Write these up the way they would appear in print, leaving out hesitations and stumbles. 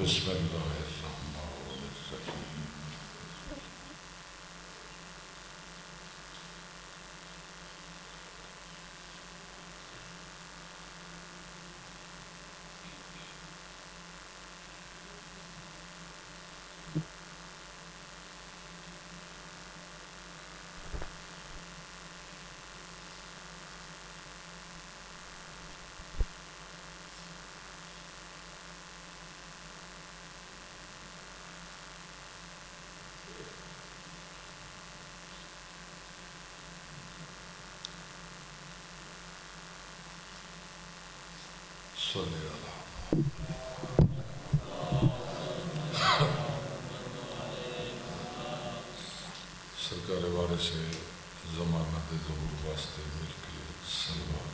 بسم اللہ الرحمن الرحیم صلی اللہ سرکار وارث ضمانت ظہور واسطے مل کے صلوات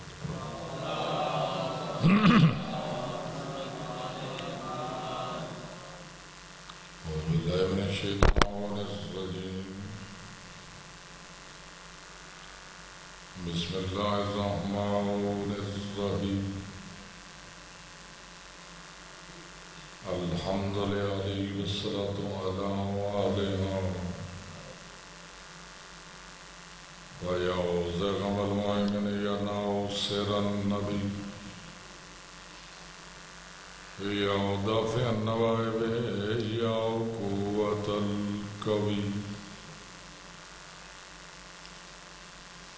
اعوذ باللہ من الشیطان الرجیم بسم اللہ الرحمن الرحیم الحمد لله والصلاة علينا ويعوذ غم المؤمن يناصر النبي يا دافع النوائب يا قوة القوي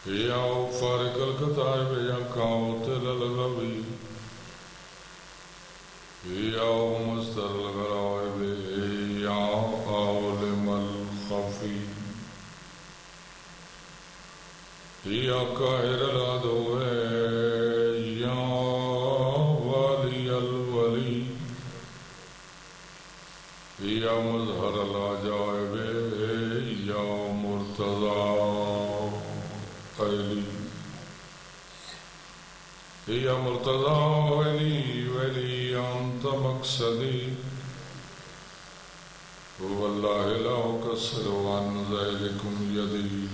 يا فارق الكتائب يا قاتل الغوي یا مستر الغرائب یا عالم الخفی یا قاہر العدو یا والی الولی یا مظہر العجائب یا مرتضی علی یا مرتضی ولی ولی انت مقصدی واللہ لا اکسر عن ذلکم یدی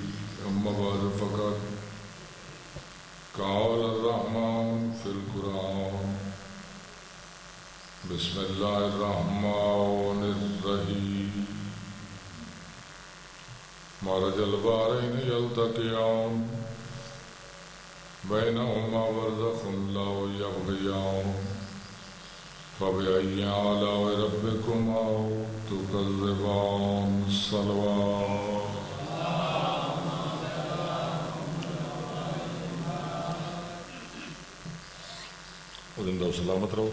اما بعد فقط قال الرحمن فی القرآن بسم اللہ الرحمن الرحیم مرج البحرین یلتقیان بینہما برزخ لا یبغیان فبأي آلاء ربكما تكذبان صلوات زندہ و سلامت رہو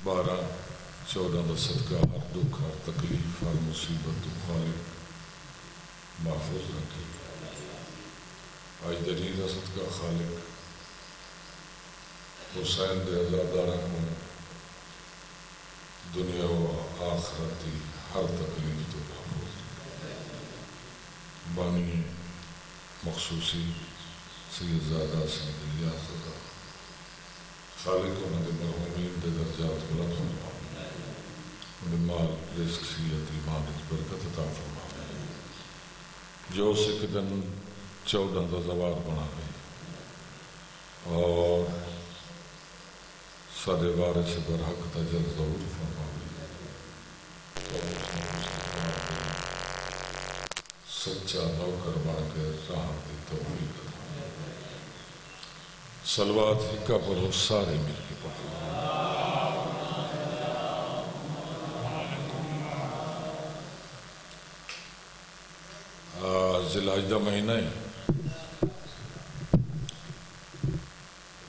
12-14 دا صدقہ ہر دکھ ہر تکلیف ہر مصیبت تو خالق محفوظ رکھے آج دلیل دا صدقہ خالق حسین دے ازادارہ کو دنیا و آخرتی ہر تکلیف تو محفوظ بانی مخصوصی سید زادہ سید الیاس کا خالق انہوں نے مرحومین دے درجات بلند فرما انہیں مال رزق صحت ایمان اس برکت عطا فرما جو سکھ دن 14 دا زوار بنا گئی اور سارے وارث پر حق تجر ضرور فرماوی سچا نوکر بن کے راہ دی توفیق صلوات حقہ پڑھو سارے مل کے پڑھو ذی الحج دا مہینہ ہے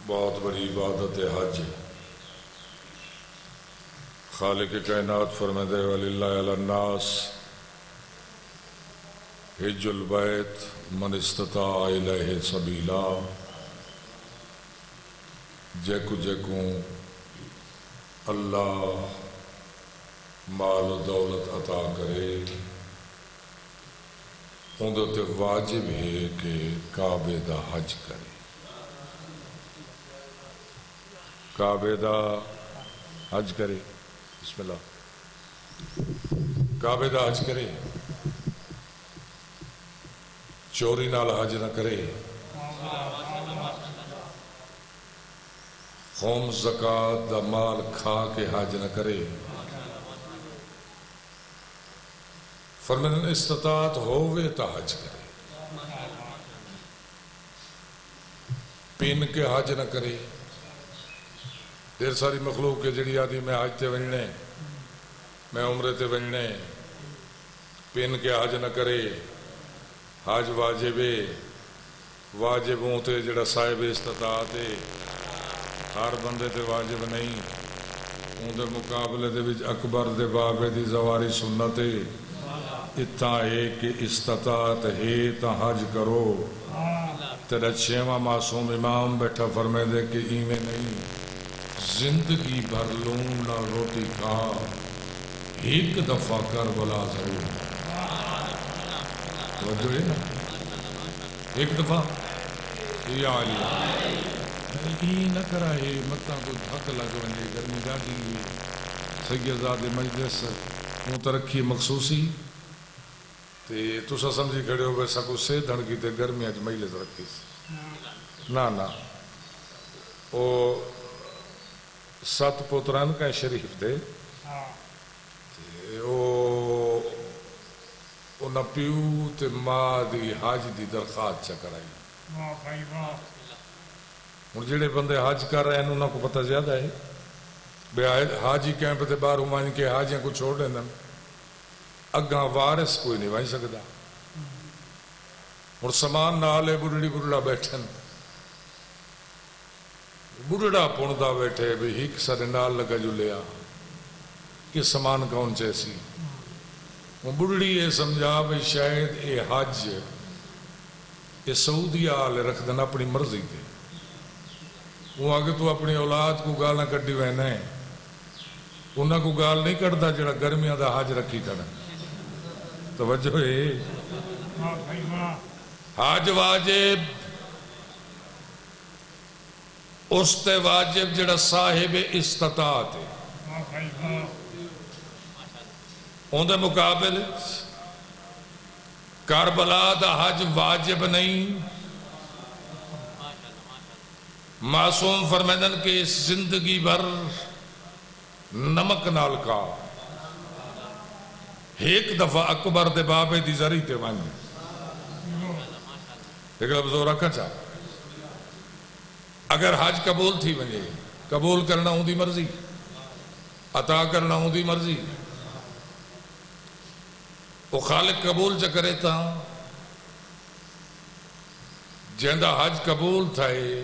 بہت بڑی عبادت حج ہے خالق کائنات فرمائے وَلِلَّهِ عَلَى النَّاسِ حج البیت من استطاع الیہ سبیلا جیکو اللہ مال و دولت عطا کرے اندھے واجب ہے کہ کعبے دا حج کرے کعبے دا حج کرے بسم اللہ کعبے دا حج کرے چوری نال حج نہ کرے، قوم زکات دا مال کھا کے حج نہ کرے، فرمایا استطاعت ہووے تا حج کرے، پین کے حج نہ کرے۔ دیر ساری مخلوق کے جڑی آدھی میں حج تے ونجنے، میں عمرے تے ونجنے، پین کے حج نہ کرے۔ حج واجب ہوتے جڑا صاحب استطاعت ہے، ہر بندے تے واجب نہیں، ان دے مقابلے دے وچ اکبر دے بابے دی زواری سنت ہے، اتنا ہے کہ استطاعت ہے تا حج کرو۔ تیرا 6واں معصوم امام بیٹھا فرمائے دے کہ ایویں نہیں، زندگی بھر لون نہ روٹی کھا، ایک دفعہ کربلا ضرور، توجہ ہے نا، ایک دفعہ یا علی یہ نہ کرائے متاں کو دھک لگ ونجے، گرمی ڈاڈی سیدزاد مجلس ہوں ترقی مخصوصی تے تسا سمجھی کھڑے ہو ویسا کو سے دھڑ کی تے گرمی اج مجلس رکھی نا او 7 پوتران کا شریف دے او نہ پیو تے ماں دی حج دی درخواست چا کرائی۔ ہوں جڑے بندے حج کر رہے ہیں انہوں کو پتہ زیادہ ہے بے حاجی کیمپ تے باہر مان کے حاجیاں کو چھوڑ دیں اگاں وارث کوئی نہیں بن سکتا۔ ہوں سامان نال بڑھڑی بڑھڑا بیٹھن، بڑھڑا پوندا بیٹھے بھی ہک سارے نال لگا جو لیا کہ سامان کون چیسی، وہ بڑھڑی یہ سمجھا بھی شاید اے حج یہ سعودیہ آلے رکھ دینا اپنی مرضی دے، وہ آگے تو اپنی اولاد کو گالاں کٹی وینا ہے، انہاں کو گال نہیں کرتا جڑا گرمیاں دا حج رکھی کرنا۔ توجہ ہے حج واجب اس تے واجب جڑا صاحب استطاعت ہے، اون دے مقابل کربلا دا حج واجب نہیں۔ معصوم فرمیدن کہ زندگی بھر نمک نال کا ایک دفعہ اکبر دے بابے دی زری تے وانجی ایک لفظ اور رکھا چاہ اگر حج قبول تھی ونجے، قبول کرنا ہوں دی مرضی، عطا کرنا ہوں دی مرضی، وہ خالق قبول چا کرے تا جہندہ حج قبول تھائے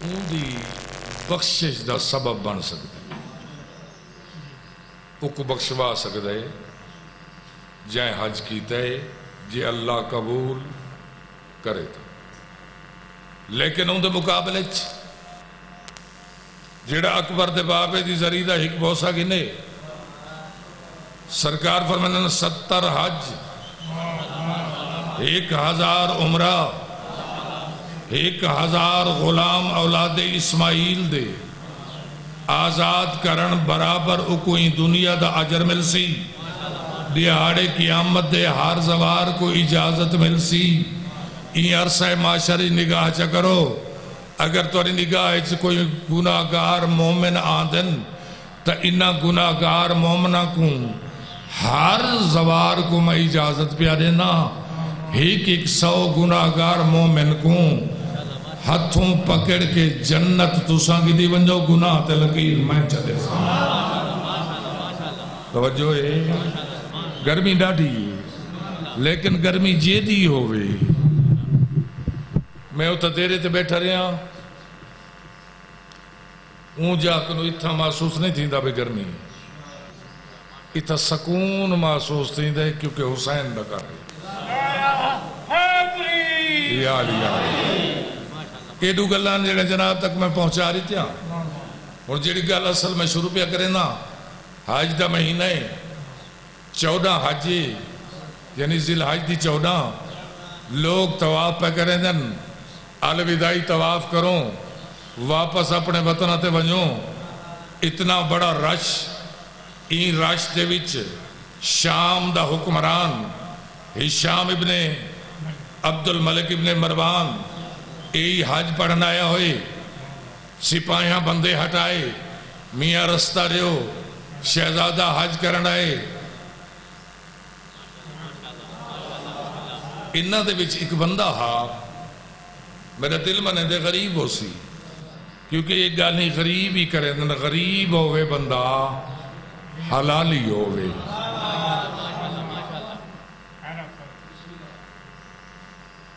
ان دی بخشش دا سبب بن سکتا ہے، وہ کو بخشوا سکتا ہے جائیں حج کیتا ہے جے اللہ قبول کرے تا۔ لیکن ان دے مقابلے جیڑا اکبر دے بابے دی زریدہ ہک بوسا گنے سرکار فرمانن 70 حج 1000 عمرہ 1000 غلام اولاد اسماعیل دے آزاد کرن برابر اکوئی دنیا دا اجر مل سی، دیہاڑے قیامت دے ہر زوار کو اجازت مل سی۔ این عرصہ معاشری نگاہ چا کرو، اگر توری نگاہ چا کوئی گناہگار مومن آدن تا انہا گناہگار مومنہ کو ہر زوار کو میں اجازت پیا دینا، 100 گناہگار مومن کو ہتھوں پکڑ کے جنت تساں کی دی ونجو گناہ تے لکیر میں چلے سا۔ توجہ ہے گرمی ڈاڑی لیکن گرمی جیدی ہوئے، میں اتھا دیرے تے بیٹھا رہا اون جا کنو اتھا محسوس نہیں تھی دا بے گرمی، اتھا سکون محسوس تھی دا کیونکہ حسین دا کر رہے یا علی یا علی ایڈو گلان جڑے جناب تک میں پہنچا رہی تھا، اور جڑی گل اصل میں شروع پہ کریں نا حج دا مہینہ 14 حج یعنی ذی الحج دی 14 لوگ طواف پہ کریں دن الوداعی طواف کروں واپس اپنے وطنہ تے ونجوں، اتنا بڑا رش این رش دے وچ شام دا حکمران ہشام ابن عبد الملک ابن مروان یہی حج پڑھنا آیا ہوئے سپاہیاں بندے ہٹائے میاں رستہ رہو شہزادہ حج کرنا آئے انہاں دے وچ ایک بندہ ہاں میرا دل منے دے غریب ہو سی کیونکہ ایک گانی غریب ہی کرے دن غریب ہوئے بندہ حلالی ہوئے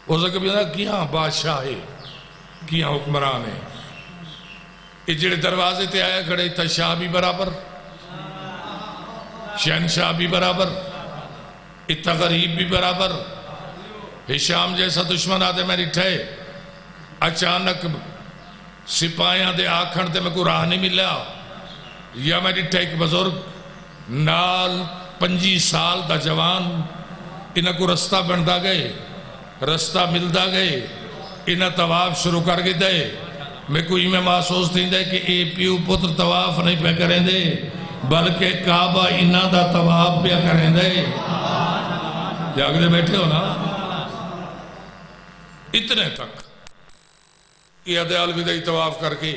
وہ سے کبھی کیا بادشاہ ہے کیا حکمران ہے یہ جڑے دروازے تے آیا کھڑے تا شاہ بھی برابر شہنشاہ بھی برابر اتنا غریب بھی برابر ہشام جیسا دشمن آتے میں ڈٹھے اچانک سپاہیاں دے آکھن تے میں کو راہ نہیں ملا یا میں ڈٹھے ایک بزرگ نال 25 سال دا جوان انہاں کو رستہ بندا گئے رستہ ملدا گئے انہاں طواف شروع کر گئے دے میں کوئی میں محسوس تھی دے کہ اے پیو پتر طواف نہیں پہ کریں دے بلکہ کعبہ انہاں دا طواف پہ کریں دے جاگتے بیٹھے ہو نا اتنے تک یہ عدیال بھی طواف کر کے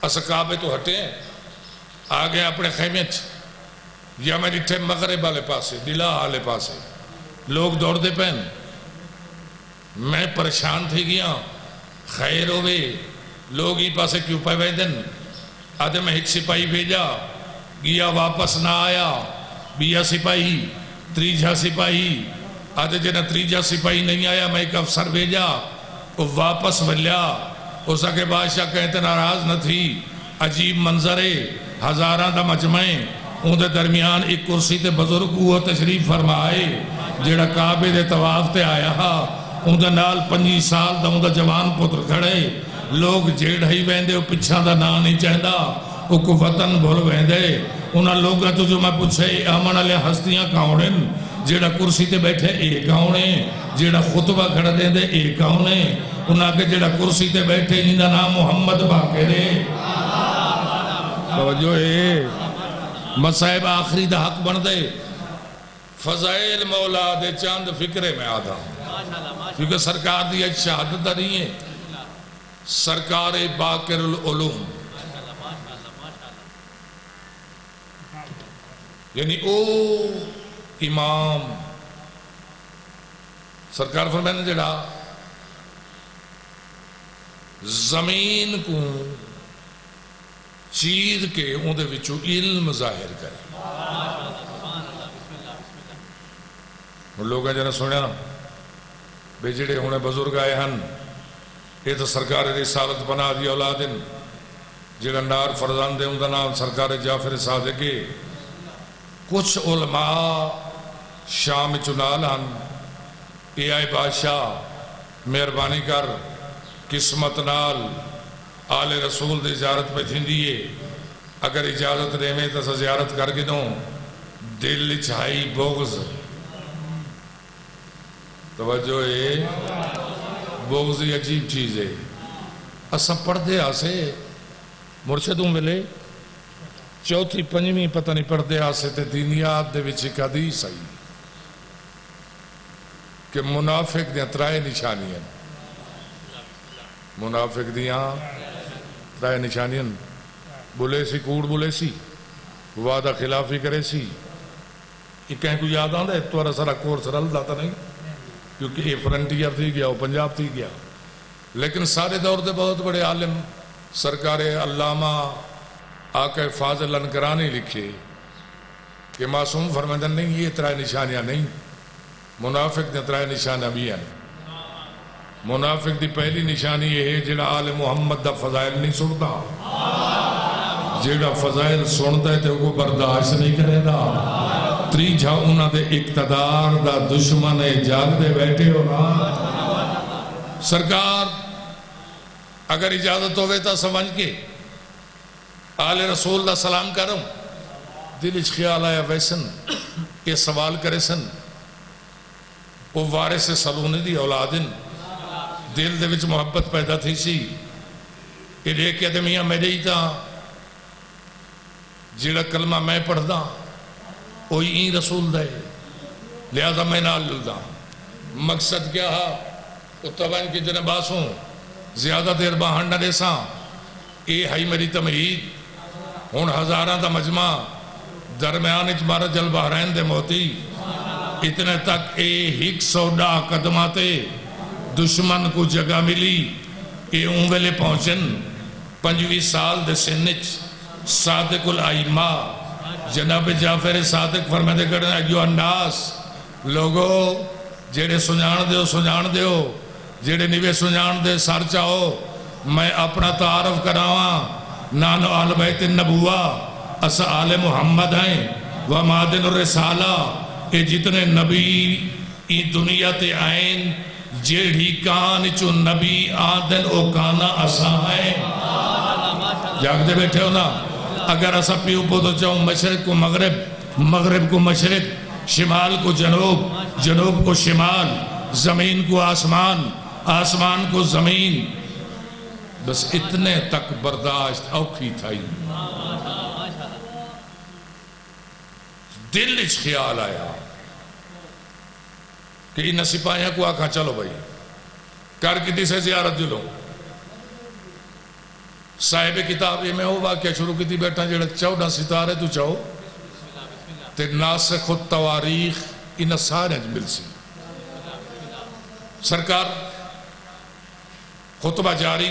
اس کعبے تو ہٹے ہیں آگے اپنے خیمے یا میں ڈٹھے مغرب والے پاسے دلا والے پاسے لوگ دوڑ دے پہن میں پریشان تھی گیا خیر ہوئے لوگ ہی پاسے کیوں پہ ویدن آدھے میں ایک سپاہی بھیجا گیا واپس نہ آیا بیا سپاہی تریجہ سپاہی آدھے جنہ تریجہ سپاہی نہیں آیا میں ایک افسر بھیجا وہ واپس ملیا اسا کے بادشاہ کہتے ناراض نہ تھی عجیب منظرے ہزاراں دا مجمعیں ان دے درمیان ایک کرسی تے بزرگ ہوا تشریف فرمائے جیڑا کعبے دے طواف تے آیا ان دے نال 25 سال دا ان دا جوان پتر کھڑے لوگ جیڑ ہی ویندے وہ پچھا دا نا نہیں چاہتا وہ کو وطن بھول ویندے انہاں لوگاں تو جو میں پوچھے آمن علیہ ہستیاں کاؤنن جیڑا کرسی تے بیٹھے ایک کاؤنے جیڑا خطبہ کھڑا دیں دے ایک کاؤنے انہاں کے جیڑا کرسی تے بیٹھے جن دا نام محمد باقر ہے توجہ ہے مصائب آخری دا حق بن دے فضائل مولا دے چاند فکرے میں آدھا کیونکہ سرکار دی ایک شہادت دا نہیں ہے سرکار باقر العلوم یعنی او امام سرکار فرمائے نے جڑا زمین کو چیز کے ان دے وچوں علم ظاہر کرے لوگ جنہیں سنیا بے جڑے ہونے بزرگ آئے ہن یہ تو سرکار رسالت بنا دی اولادن جڑا نار فرزان دے ان دا نام سرکار جعفر صادقی کچھ علماء شام چنال ہن اے آئے بادشاہ مہربانی کر قسمت نال آل رسول دے زیارت پہ تھیں دیئے اگر اجازت دے میں تو زیارت کر کے دوں دل چھائی بغض توجہ ہے بغض عجیب چیز ہے اساں پڑھدے آسے مرشدوں ملے چوتھی پنجویں پتہ نہیں پڑھدے آسے تے دینیات دے وچ ایک حدیث آئی کہ منافق دیاں ترائے نشانیاں منافق دیاں ترائے نشانیاں بولے سی کوڑ بولے سی وعدہ خلافی کرے سی یہ کہیں کو یاد آن دے تو ارسرہ کورس رل داتا نہیں کیونکہ یہ فرنٹیئر تھی گیا وہ پنجاب تھی گیا لیکن سارے دور دے بہت بڑے عالم سرکار علامہ آقا فاضل انکرانی لکھے کہ معصوم فرمائدن نہیں یہ ترائے نشانیاں نہیں منافق نے ترائے نشانیاں بھی ہیں منافق دی پہلی نشانی یہ ہے جڑا آل محمد دا فضائل نہیں سنتا جڑا فضائل سنتا ہے تو وہ برداشت نہیں کرے دا تریجھا انہاں دے اقتدار دا دشمن جاگ دے بیٹھے ہونا سرکار اگر اجازت ہوئے تا سمجھ کے آل رسول دا سلام کروں دل اچھ خیال آیا ویسن یہ سوال کرے سن وہ وارث سلونے دی اولادن دل دے وچ محبت پیدا تھی سی کہ دیکھ کے میاں میرے ہی تا جڑا کلمہ میں پڑھ دا وہی این رسول دے لہذا میں نال جلدا مقصد کیا ہے اتوان کی جنہ باسوں زیادہ دیر باہن نہ دیساں اے ہائی میری تمہید ہون ہزاران دا مجمع درمیان اچمارا جل بحرین دے موتی اتنے تک اے 110 قدماتے دشمن کو جگہ ملی اے ویلے پہنچن 25 سال دے سنچ صادق الائمہ جناب جعفر صادق فرمائے کرنے ایو الناس لوگو جیڑے سنجان دیو جیڑے نیوے سنجان دے سار چاہو میں اپنا تعارف کراواں نانو آل بیت النبوہ اسا آل محمد ہیں ومادن الرسالہ کہ جتنے نبی ای دنیا تے آئین جیڑی کان چو نبی آدن او کانا اسا ہیں جاگ دے بیٹھے ہو نا اگر اسا پیو پودو چاہوں مشرق کو مغرب مغرب کو مشرق شمال کو جنوب جنوب کو شمال زمین کو آسمان آسمان کو زمین بس اتنے تک برداشت اوکھی تھائی دل اچھ خیال آیا کہ انہا سپاہیاں کو آکھاں چلو بھائی کار کتی سے زیارت جلو صاحب کتاب یہ میں ہو واقعہ شروع کی تھی بیٹھا جڑا 14 ستارے تو چاہو تے ناسخ و تواریخ انہا سارے مل سی سرکار خطبہ جاری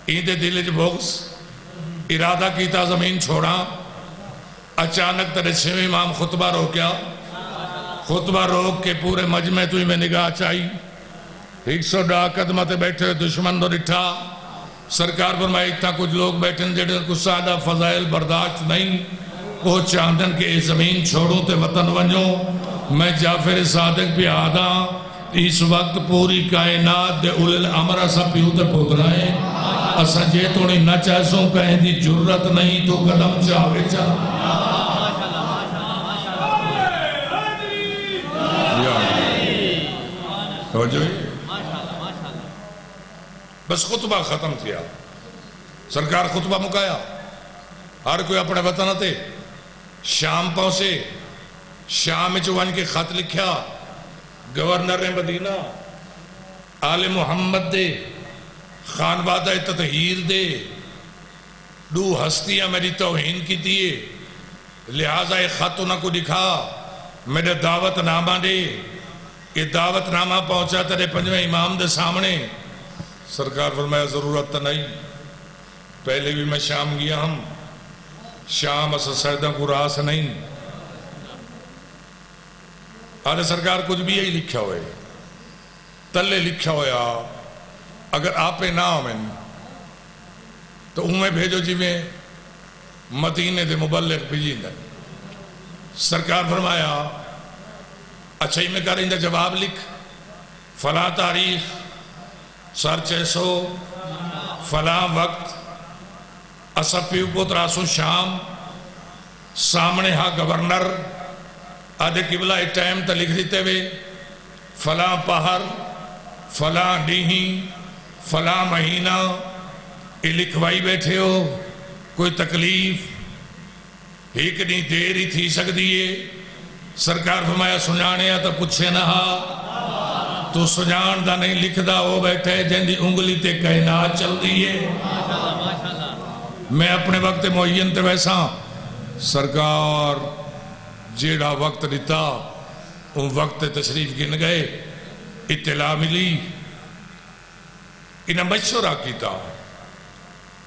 ایندے دل بغض ارادہ کیتا زمین چھوڑا اچانک ترے چھویں امام خطبہ روکیا خطبہ روک کے پورے مجمع توی میں نگاہ چاہی 110 قدمت بیٹھے دشمن دو رٹھا سرکار فرمائے اتنا کچھ لوگ بیٹھن جڑے کچھ سادہ فضائل برداشت نہیں وہ چاندن کے زمین چھوڑوں تے وطن ونجوں میں جعفر صادق بھی آدھا اس وقت پوری کائنات دے اولل امر اسا پیوتے پود رہے اسا جے توڑی نہ چاہسوں کہیں دی جرت نہیں تو قدم چاہوے چاہ بس خطبہ ختم کیا سرکار خطبہ مکایا ہر کوئی اپنے وطن تے شام پہنچے شام چوان کے خط لکھیا گورنر مدینہ آل محمد دے خانوادہ تطہیر دے دو ہستیاں میری توہین کی دیئے لہٰذا ایک خط انہاں کو دکھا میرے دعوت نامہ دے یہ دعوت نامہ پہنچا تیرے پنجویں امام دے سامنے سرکار فرمایا ضرورت نہیں پہلے بھی میں شام گیا ہم شام اسا سیدہ کو راس نہیں آلے سرکار کچھ بھی یہی لکھا ہوئے تلے لکھا ہویا اگر آپے نہ آمین تو میں بھیجو جی میں مدینے دے مبلغ بھیجیں سرکار فرمایا اچھا ہی میں کریں دے جواب لکھ فلاں تاریخ سر 600 فلاں وقت اسا پیو پوتراسو شام سامنے ہاں گورنر آدھے قبلہ ایک ٹائم تا لکھ دیتے ہوئے فلاں پہر فلاں ڈیہی فلاں مہینہ یہ لکھوائی بیٹھے ہو کوئی تکلیف ایک نہیں دیر ہی تھی سک دیئے سرکار فرمایا سنجانے آتا پچھے نہا تو سنجان دا نہیں لکھ دا ہو بیٹھے جن دی انگلی تے کائنات چل دیئے میں اپنے وقت معین تے ویسا سرکار جیڑا وقت دیتا ان وقت تشریف گن گئے اطلاع ملی انہیں مشورہ کیتا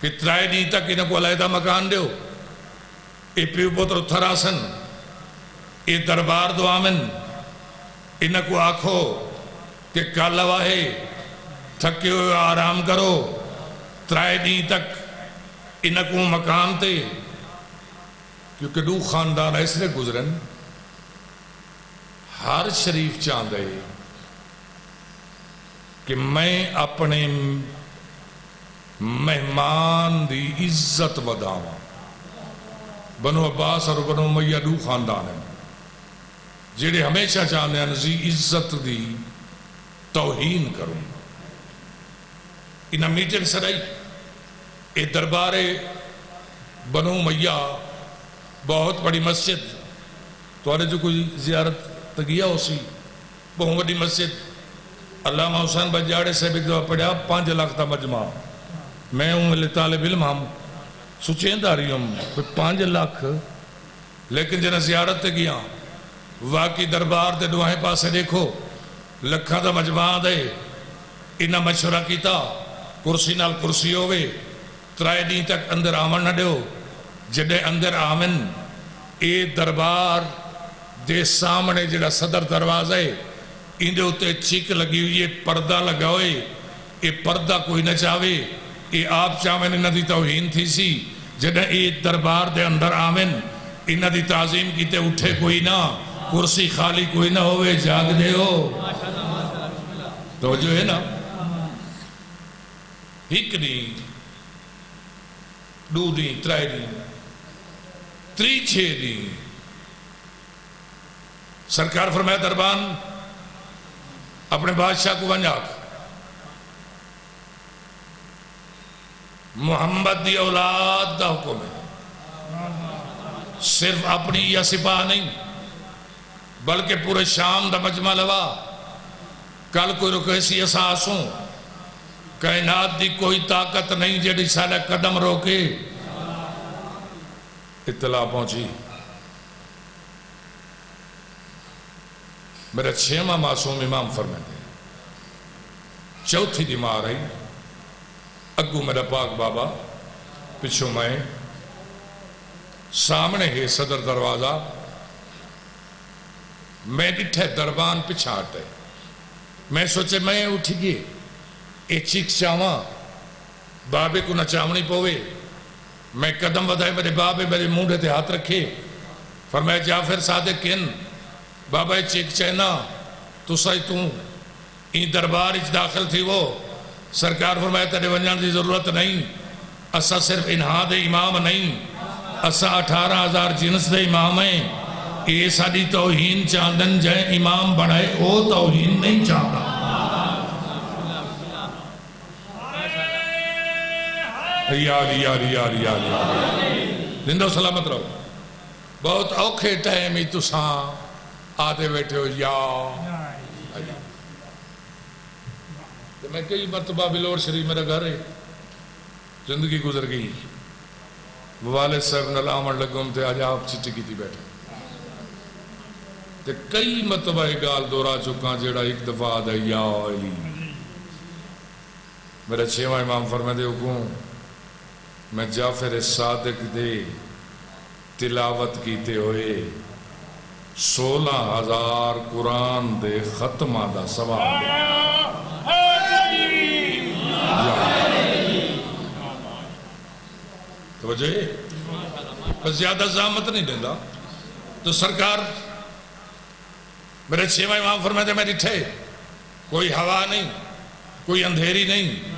کہ 3 دن تک انہیں کو علیحدہ مکان دیو اے پیو پتر تھراسن اے دربار دو آمن انہیں کو آکھو کہ کالا واہے تھکے ہوئے آرام کرو 3 دن تک انہیں کو مکان تے کیونکہ دو خاندان ایسے گزرن ہر شریف چاندے کہ میں اپنے مہمان دی عزت وداواں بنو عباس اور بنو امیہ دو خاندان ہیں جیڑے ہمیشہ چاہنے ہیں نزی عزت دی توہین کروں انہا میٹنگ سرائی اے دربار بنو امیہ بہت بڑی مسجد تو آنے جو کوئی زیارت تو گیا اسی بہت بڑی مسجد علامہ حسین بجاڑے سے بھی دعا پڑھا 5 لاکھ تا مجمع میں ہوں ملے طالب علم ہم سوچیں داری ہوں 5 لاکھ لیکن جنہیں زیارت تے گیا واقعی دربار تے دعائیں پاسے دیکھو لکھا دا مجمع دے انہا مشورہ کیتا کرسی نال کرسی ہوئے 3 دن تک اندر آمن نہ دیو جڑے اندر آمن اے دربار دے سامنے جڑا صدر دروازہ ہے اندے ہوتے چیک لگی ہوئی ہے پردہ لگا ہوئے اے پردہ کوئی نہ چاہوے اے آپ چاہوے نے ندی توہین تھی سی جڑے اے دربار دے اندر آمن انہ دی تعظیم کیتے اٹھے کوئی نہ کرسی خالی کوئی نہ ہوئے جاگ دے ہو تو جو ہے نا ایک نہیں 2 دن 3 دن 6 دن سرکار فرمایا دربان اپنے بادشاہ کو ونجاک محمد دی اولاد دا حکم ہے صرف اپنی یا سپاہ نہیں بلکہ پورے شام دا مجمع لوا کل کوئی رکیسی احساسوں کائنات دی کوئی طاقت نہیں جڑی سالہ قدم روکے اطلاع پہنچی میرا 6واں معصوم امام فرمائے چوتھی دی ماں رہی اگو میرا پاک بابا پچھو میں سامنے ہے صدر دروازہ میں ڈٹھے دربان پچھا ہٹے میں سوچے میں اٹھی گئے اے چیک چاواں بابے کو نہ چاونی پوے میں قدم ودائے میرے بابے میرے مونڈے تے ہاتھ رکھے فرمایا جعفر صادق کن بابا چیک چینا تو سائی توں این دربار اچ داخل تھی وہ سرکار فرمایا تیرے ونجان دی ضرورت نہیں اسا صرف انہا دے امام نہیں اسا 18,000 جنس دے امام ہیں اے ساڑی توہین چاندن جائے امام بڑھائے او توہین نہیں چاہتا یا زندہ سلامت رہو بہت اوکھے ٹائم ہی تساں آدھے بیٹھے ہو یا میں کئی مرتبہ بلور شریف میرا گھر ہے زندگی گزر گئی والد صاحب نلامن لگوں تھے آج آپ چٹی کی تھی بیٹھے تے کئی مرتبہ گال دورا چکا جیڑا ایک دفعہ آدھا یا علی میرا 6واں امام فرمائے دے حکم میں جعفر صادق دے تلاوت کیتے ہوئے 16,000 قرآن دے ختمہ دا سواب دے توجہ ہے بس زیادہ زحمت نہیں دیندہ تو سرکار میرے 6واں امام فرمائے دے میں ڈٹھے کوئی ہوا نہیں کوئی اندھیری نہیں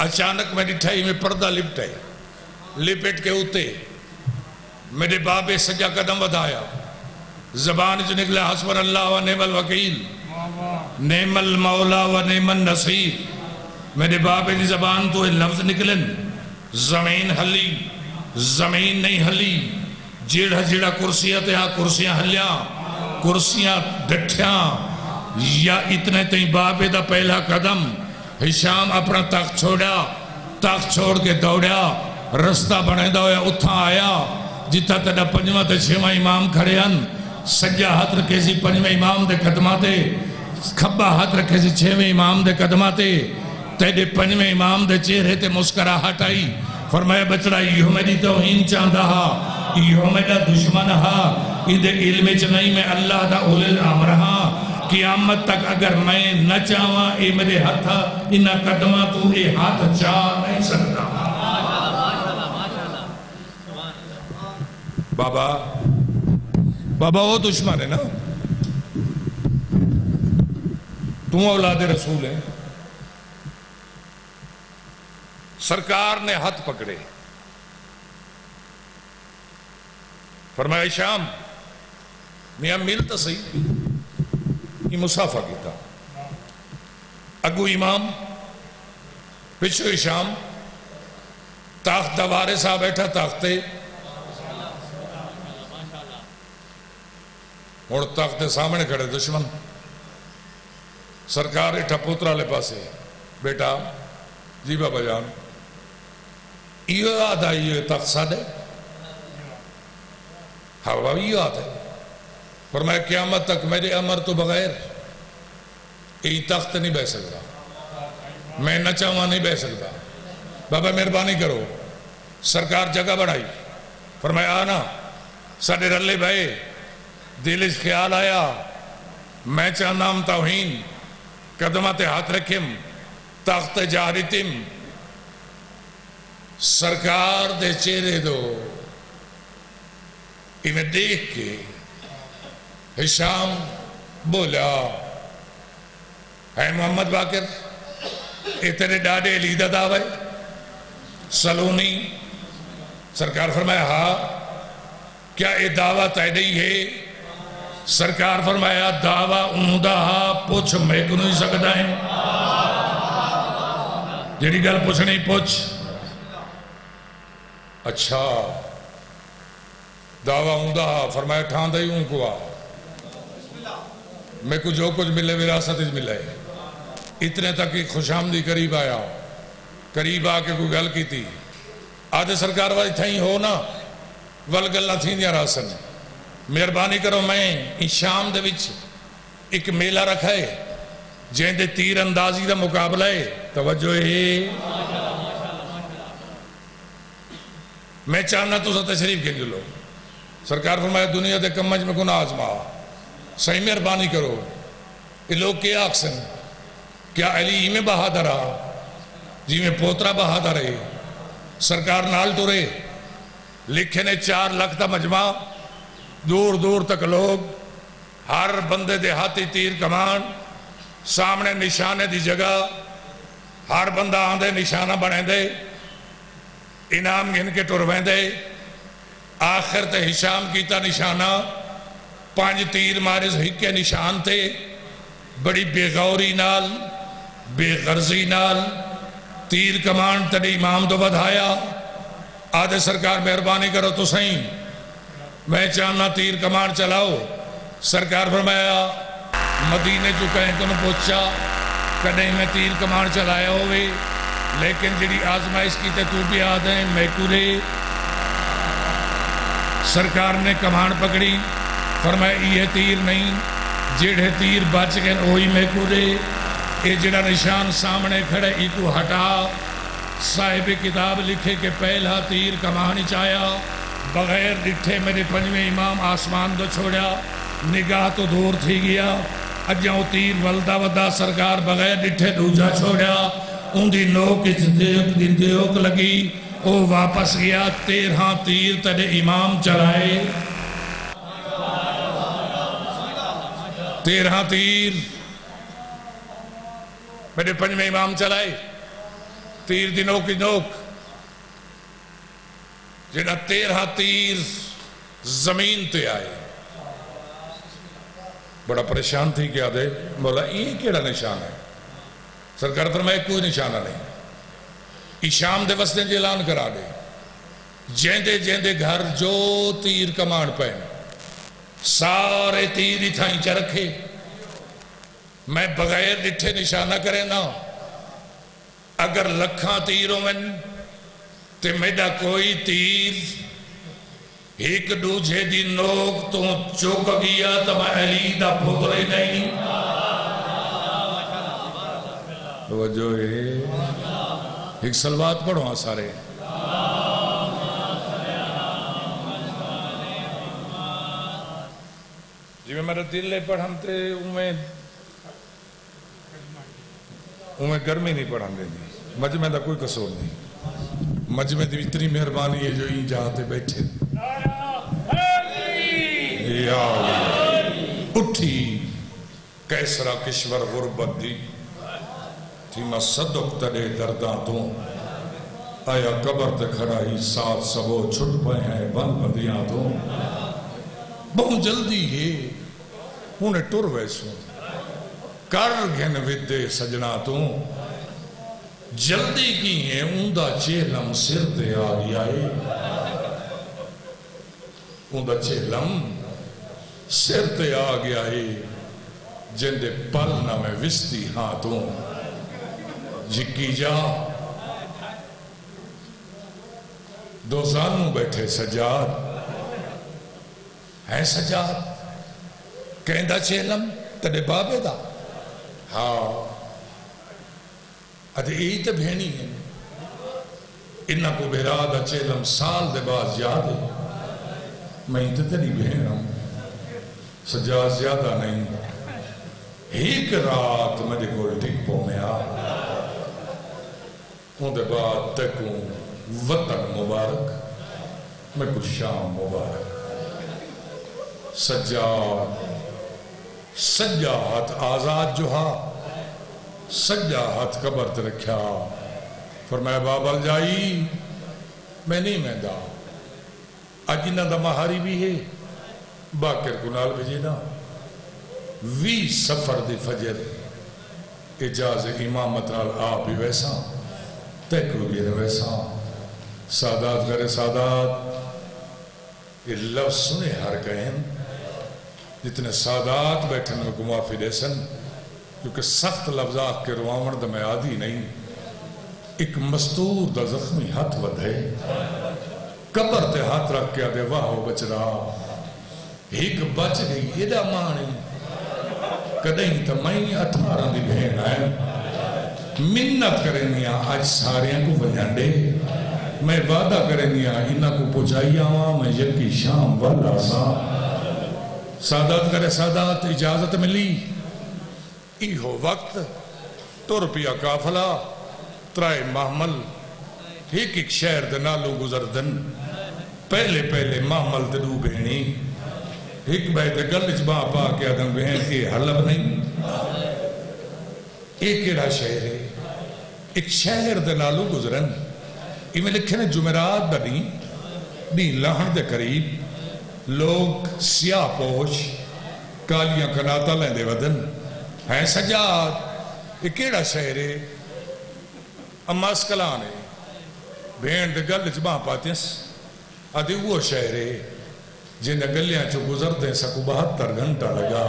اچانک میں ڈٹھے ہی میں پردہ لپٹ کے ہوتے میرے بابے سجا قدم ودایا زبان جو نکلا حسبن اللہ و نعم الوکیل نعم المولا و نعم النصیر میرے بابے دی زبان تو یہ لفظ نکلن زمین ہلی زمین نہیں ہلی جیڑا جیڑا کرسیاں تھے کرسیاں ہلیاں کرسیاں ڈٹھیاں یا اتنے تھی بابے دا پہلا قدم ہشام اپنا تخت چھوڑا تخت چھوڑ کے دوڑیا رستہ بنے دا ہویا اتھا آیا جتا تیڑا 5واں تے 6واں امام کھڑے ہن سجا ہاتھ رکھے سی 5ویں امام دے قدماتے کھبا ہاتھ رکھے سی 6ویں امام دے قدماتے تیڑے 5ویں امام دے چہرے تے مسکراہٹ آئی فرمایا بچڑا یہ میری توہین چاندہ ہا یہ میرا دشمن ہا ادھے علم چنائی میں اللہ دا اول الامر ہا قیامت تک اگر میں نہ چاہواں اے میرے ہاتھا انہ قدمہ تو اے ہاتھ چاہ نہیں سکتا بابا وہ دشمن ہے نا تم اولاد رسول ہے سرکار نے ہاتھ پکڑے فرمایا شام میاں ملتا صحیح یہ مسافہ کی تھا اگو امام پچھو شام تاخت دوارے صاحب بیٹھا تاختے اور تخت سامنے کھڑے دشمن سرکار اٹھا پوترا لے پاسے بیٹا جی بابا جان یہ آدھا یہ تخت سادے ہاں بابا یہ آدھا فرمایا قیامت تک میرے امر تو بغیر یہ تخت نہیں بہ سکتا میں نہ چاہوں نہیں بہ سکتا بابا مہربانی کرو سرکار جگہ بڑھائی فرمایا آنا ساڑھے رلے بھائی دل اس خیال آیا میں چاہنا ہم توہین قدمات ہاتھ رکھیں تخت جاریتم سرکار دے چہرے دو انہیں دیکھ کے ہشام بولا اے محمد باقر اے تیرے ڈاڈے لیدہ دعوی سلونی سرکار فرمایا ہاں کیا یہ دعویٰ طے نہیں ہے سرکار فرمایا دعویٰ اندہ پوچھ میں کو نہیں سکتا ہے جیڑی گل پوچھ نہیں پوچھ اچھا دعویٰ اندہ فرمایا ٹھان دائی ان کو میں کو جو کچھ ملے وراثت اس ملے اتنے تک ایک خوش آمدی قریب آیا قریب آ کے کوئی گل کی تھی آدھے سرکار والی تھائیں ہو نا والگلہ تھیں دیا راسن مہربانی کرو میں ان شام دے وچ ایک میلہ رکھا ہے جہاں دے تیر اندازی دا مقابلہ ہے توجہ ہے میں چاہنا تو سا تشریف کے لو سرکار فرمایا دنیا دے کمج میں گناہ آزما صحیح مہربانی کرو یہ لوگ کیا اکسن کیا علی میں بہادر رہا جی میں پوترا بہادر ہے سرکار نال تو رہے لکھے نے 4 لاکھ تا مجمع دور دور تک لوگ ہر بندے دے ہاتھی تیر کمان سامنے نشانے دی جگہ ہر بندہ آندے نشانہ بنے دے انعام گن کے ٹرویں دے آخر تے ہشام کیتا نشانہ 5 تیر مارز ہکے نشان تھے بڑی بے غوری نال بے غرضی نال تیر کمان تڑی امام دو بدھایا آدھے سرکار مہربانی کرو تو صحیح میں چاہنا تیر کمان چلاؤ سرکار فرمایا مدینے جو کہیں تو نے پوچھا کہیں میں تیر کمان چلایا ہوئے لیکن جڑی آزمائش کی تے تو بھی آدھیں میں کورے سرکار نے کمان پکڑی فرمایا یہ تیر نہیں جڑے تیر بچ گئے وہی میں کورے یہ جڑا نشان سامنے کھڑے ای کو ہٹا صاحب کتاب لکھے کہ پہلا تیر کمانی چاہیا بغیر ڈٹھے میرے 5ویں امام آسمان دو چھوڑیا نگاہ تو دور تھی گیا اجاؤں تیر ولدہ ودا سرکار بغیر ڈٹھے دوجہ چھوڑیا ان دی نوک دیوک لگی وہ واپس گیا 13 تیر تیرے امام چلائے 13 تیر میرے 5ویں امام چلائے تیر دی نوک جنہا 13 تیر زمین تے آئے بڑا پریشان تھی کیا دے مولا یہ کیڑا نشان ہے سرکار فرمائے کوئی نشانہ نہیں اشام دے وسطے اعلان کرا دے جیندے گھر جو تیر کمان پہن سارے تیر ہی تھائیں چا رکھے میں بغیر ڈٹھے نشانہ کرے نا اگر لکھاں تیروں میں تے میڈا کوئی تیر ایک دوجھے دی نوک تو چوک گیا تو میں علی دا پھوترے نہیں توجہ ہے ایک سلوات پڑھو ہاں سارے جی میں میرا دل لے پڑھم تے انہیں گرمی نہیں پڑھان دے دی مجمع دا کوئی قصور نہیں مجمع دی اتنی مہربانی ہے جو ہی جاتے بیٹھے یا اٹھی کیسرا کشور غربت دی تھی میں صدق تڑے درداں تو آیا قبر تے کھڑا ہی ساتھ سبو چھٹ پائے ہیں بند بدیاں تو بہت جلدی ہے انہیں ٹر ویسوں کر گھن ودے سجنا تو جلدی کی ہیں اندہ چہلم سر تے آئی آئے اندہ چہلم سر تے آ گیا ہے جندے پل نہ میں وستی ہاتھوں جکی جا دو زانوں بیٹھے سجاد ہے سجاد کہندہ چیلم تڑے بابے دا ہاں ادھے ایت بھینی ہے انہا کو بیرادہ چیلم سال دے باز یاد ہے میں تو تیری بہن ہوں سجاد زیادہ نہیں ایک رات میرے کو ٹک پو میں آ ان دے بعد تکوں وطن مبارک میں کچھ شام مبارک سجاد آزاد جو ہا سجاد قبر تے رکھیا فرمایا بابل جائی میں نہیں مہندہ آج انہاں دا مہاری بھی ہے باکر کنال بھیجے نا وی سفر دی فجر اجاز امامت نال آپ بھی ویسا تیکو بھی ویسا سادات کرے سادات یہ لفظ سنے ہر کہیں جتنے سادات بیٹھن میں گمافی دیسن کیونکہ سخت لفظات کے روامن دا میں آدھی نہیں ایک مستور دا زخمی ہاتھ ود ہے قبر تے ہاتھ رکھ کے آدھے واہو بچ رہا ایک بچ گئی ایدہ مانی کدہیں تا میں 18 دی بہن آئے منت کرنیا آج ساریاں کو بجھانڈے میں وعدہ کرنیا انہاں کو پوچھائی آواں میں یکی شام والا سا سادات کرے سادات اجازت ملی ایہو وقت تور پیا کافلہ ترائے محمل ایک شہر دنالو گزردن پہلے محمل دلو بہنی ایک بیت گلچ باں پا کے آدم بہن کے حلب نہیں ایک ایڑا شہر ہے ایک شہر دنالو گزرن یہ میں لکھے نے جمعرات بنی دی لہن دے قریب لوگ سیاہ پوش کالیاں کناتا لیندے ودن ہیں سجاد ایک ایڑا شہر ہے اما اسکلان ہے بہن دے گلچ باں پاتیس آدھی وہ شہر ہے جن گلیاں چو گزر دیں سکو 72 گھنٹہ لگا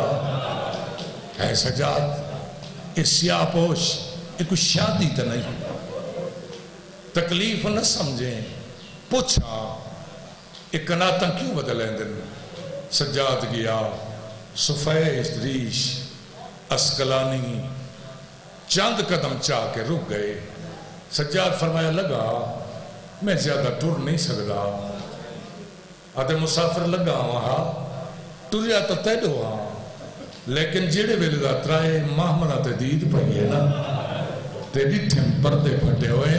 ہے سجاد اس سیاہ پوش ایک شادی تا نہیں تکلیف نہ سمجھیں پوچھا ایک کناتا کیوں بدلیں دن سجاد گیا سفیش ریش اسکلانی چاند قدم چاہ کے رک گئے سجاد فرمایا لگا میں زیادہ ٹور نہیں سکتا آدھے مسافر لگا وہاں ٹوریا تو تیڈو وہاں لیکن جیڑے ویلے دا ترائے محملہ تے دید پہی ہے نا تے ڈٹھیں پردے پھٹے ہوئے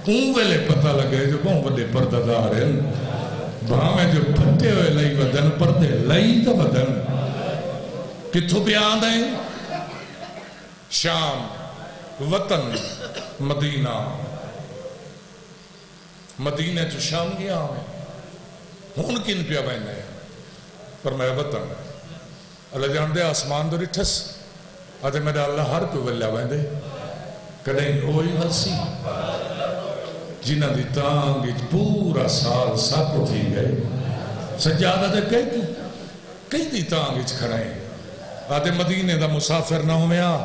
اون ویلے پتہ لگے جو بہن بڑے پردہ دار ہیں بھامیں جو پھٹے ہوئے لئی ودن پردے لئی دا ودن کتھو بیان دیں شام وطن مدینہ مدینہ جو شام گیا ہمیں ہون کن پیا بہنے پر میں وطن اللہ جان دے آسمان دو رٹھس آدھے میرے اللہ ہر کوئی ولیہ بہنے کدہیں اوئی غلسی جنہ دی تانگی پورا سال ساتو تھی گئے سجادہ دے کئی دی تانگی کھڑائیں آدھے مدینے دا مسافر نہ ہو میں آ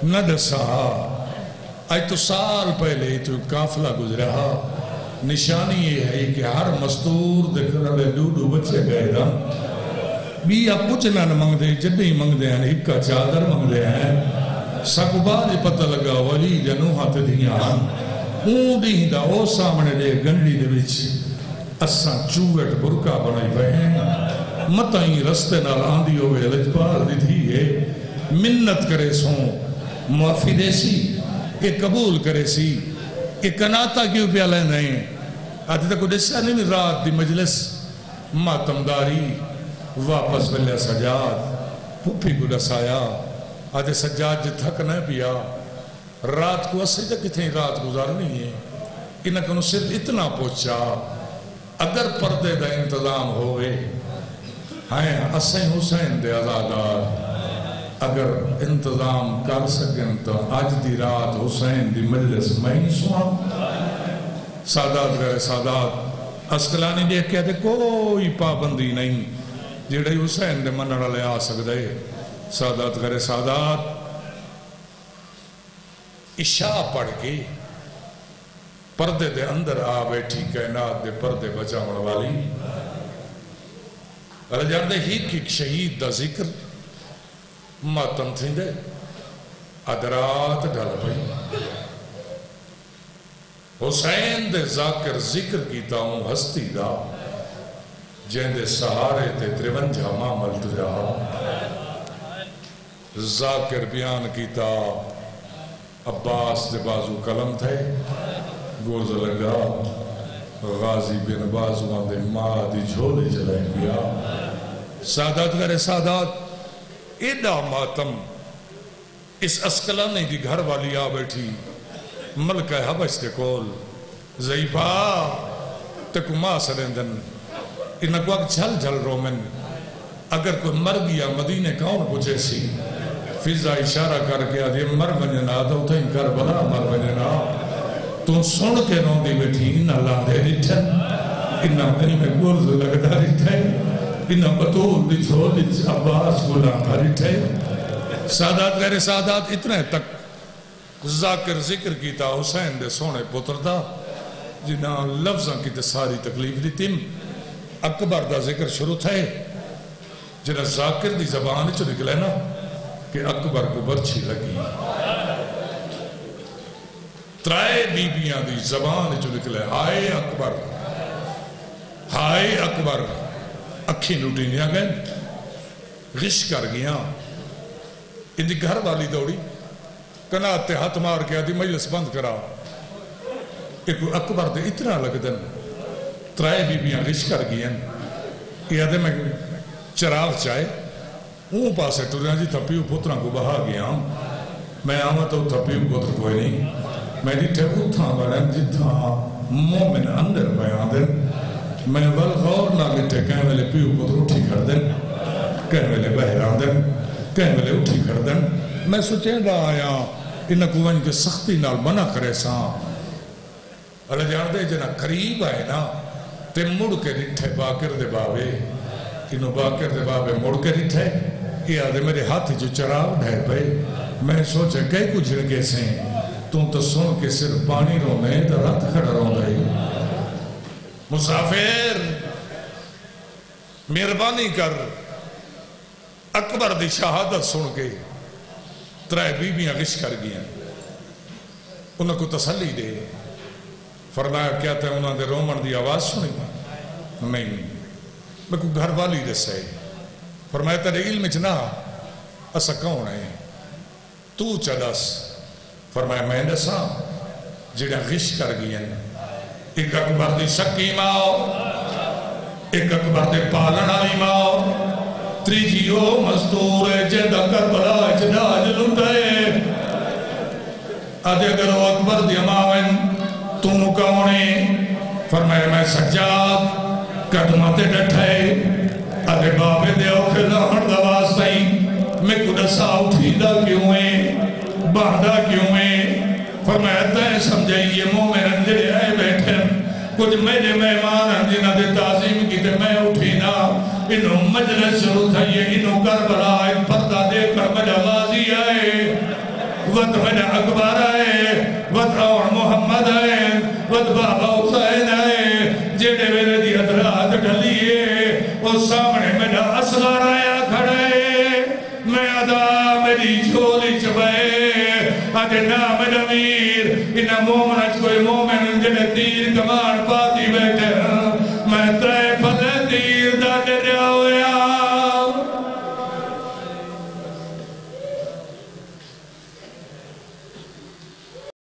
نہ دسا آج تو سال پہلے تو کافلہ گزرہا نشانی یہ ہے کہ ہر مستور دیکھنا دے ڈوڈو بچے گئے دا بھی آپ کچھ نہ منگ دے جدی منگ دے ہیں ہکا چادر منگ دے ہیں سکو بعد پتہ لگا ولی جنوہا تے دیاں اون دی دا او سامنے دے گنڈی دے بچ اساں چوٹ برکا بنائی بہن متائیں رستے نال آندھی ہوئے لجبار دی تھی ہے منت کرے سوں معافی دے سی کہ قبول کرے سی کہ کناتا کیوں پیا لیں نہیں آتی تک دیسا نہیں رات دی مجلس ماتمداری واپس ملے سجاد پھوپی کو دسایا آتے سجاد جی تھک نہ پیا رات کو اسے جا کتنی رات گزارنی ہے انہاں کنو صرف اتنا پوچھا اگر پردے دا انتظام ہوئے ہیں اسیں حسین دے عزادار اگر انتظام کر سکیں تو آج دی رات حسین دی مجلس میں ہی سوام سادات گئے سادات اسکلانی دیکھ کہتے کوئی پابندی نہیں جڑے حسین دے منن والے آ سکدے سادات غیر سادات عشاء پڑھ کے پردے دے اندر آ بیٹھی کائنات دے پردے بچاون والی رجان دے ایک شہید دا ذکر ماتم تھیندے ادرات ڈال پئی حسین دے ذاکر ذکر کیتا ہوں ہستی دا جن دے سہارے تے 53 معامل تجا ذاکر بیان کیتا عباس دے بازو قلم تھے گوز لگا غازی بن بازوان دے ماں دی جھولی جلائیں گیا سادات غیر سادات ایڈا ماتم اس اسکلانی دی گھر والی آ بیٹھی ملکہ حبش دے کول ضعیفہ تکو ماں سرندن انکو اک جھل جھل رومن اگر کوئی مر گیا مدینے کون پوچھے سی فضا اشارہ کر کے آدھی مر بننا تو تھا ان کربلا مر بننا تو سن کے رون دی بیٹھی انہا لاندے ریٹھن انہا میری میں گرز لگتا ریٹھن انہا بطول دی چھوڑ دی عباس کو لاندہ ریٹھن سادات غیر سادات اتنے تک ذاکر ذکر کیتا حسین دے سونے پتر دا جنہاں لفظاں کی تے ساری تکلیف دی تیم اکبر دا ذکر شروع تھے جنہاں ذاکر دی زبان چو نکلے نا کہ اکبر کو برچی لگی ترائے بیبیاں دی زبان چو نکلے ہائے اکبر اکھی نوٹی نیا گئے غش کر گیا ان دی گھر والی دوڑی کنات تے ہاتھ مار کے آدھی مجلس بند کرا ایک اکبر دے اتنا لگدن ترائے بیبیاں غش کر گیا یہ آدھے میں چراغ چاہے اون پاسے ٹوریاں جی تھپیو پترہ کو بہا گیا میں آمد تو تھپیو پتر کوئی نہیں میں دیٹھے اتھا بڑھیں جتھا مومن اندر بیان دن میں والغور نہ گٹھے کہیں ویلے پیو پتر اٹھی کر دن کہیں ویلے بہران دن کہیں ویلے اٹھی کر دن میں سوچیں گا آیا انکو ون کے سختی نال منع کرے ساں اللہ جان دے جنا قریب آئے نا تے مڑ کے ڈٹھے باکر دے بابے انہوں باکر دے بابے مڑ کے ڈٹھے یہ آدھے میرے ہاتھ جو چراغ ڈھے پہ میں سوچے کئی کچھ جھڑکے سے تو سن کے صرف پانی رو میں تو رات کھڑا رو گئی مسافر مہربانی کر اکبر دی شہادت سن کے ترائے بیبیاں غش کر گیا انہوں کو تسلی دے فرمایا کیا تے انہوں نے رومن دی آواز سنی نہیں میں کو گھر والی دے سے فرمایا تیرے علم چنا اسا کون ہے تو چلس فرمایا میں نسا جڑا غش کر گیا ایک اکبر دی سکی ماؤ ایک اکبر دے پالن آئی ماؤ تریجیو مزدور جیدہ کربلا اجداج لٹائے آدھے اگر وہ اکبر دی اماوین تم کونے فرمائے میں سجاد قدمت ڈٹھے آدھے بابے دے اوکھے لہن دواز تائیں میں کدسا اٹھی دا کیوں ہے باندھا کیوں ہے فرمائے تائیں سمجھے یہ مومن اندرے آئے بیٹھیں کچھ میرے مہمان اندینہ دے تعظیم کی تے میں اٹھی نا انہوں مجلس شروع تھا یہ انہوں کربلا ایک پردہ دے کر مجھا غازی آئے وقت مجھا اکبر آئے وقت اور محمد آئے وقت بابا حسین آئے جیڑے میرے دی حضرات ڈھلیے اس سامنے مجھا اصغر آیا کھڑے میں ادا میری جھولی چبائے آجے نام جمیر انہا مومن اچ کوئی مومن جنہ تیر کمان پاک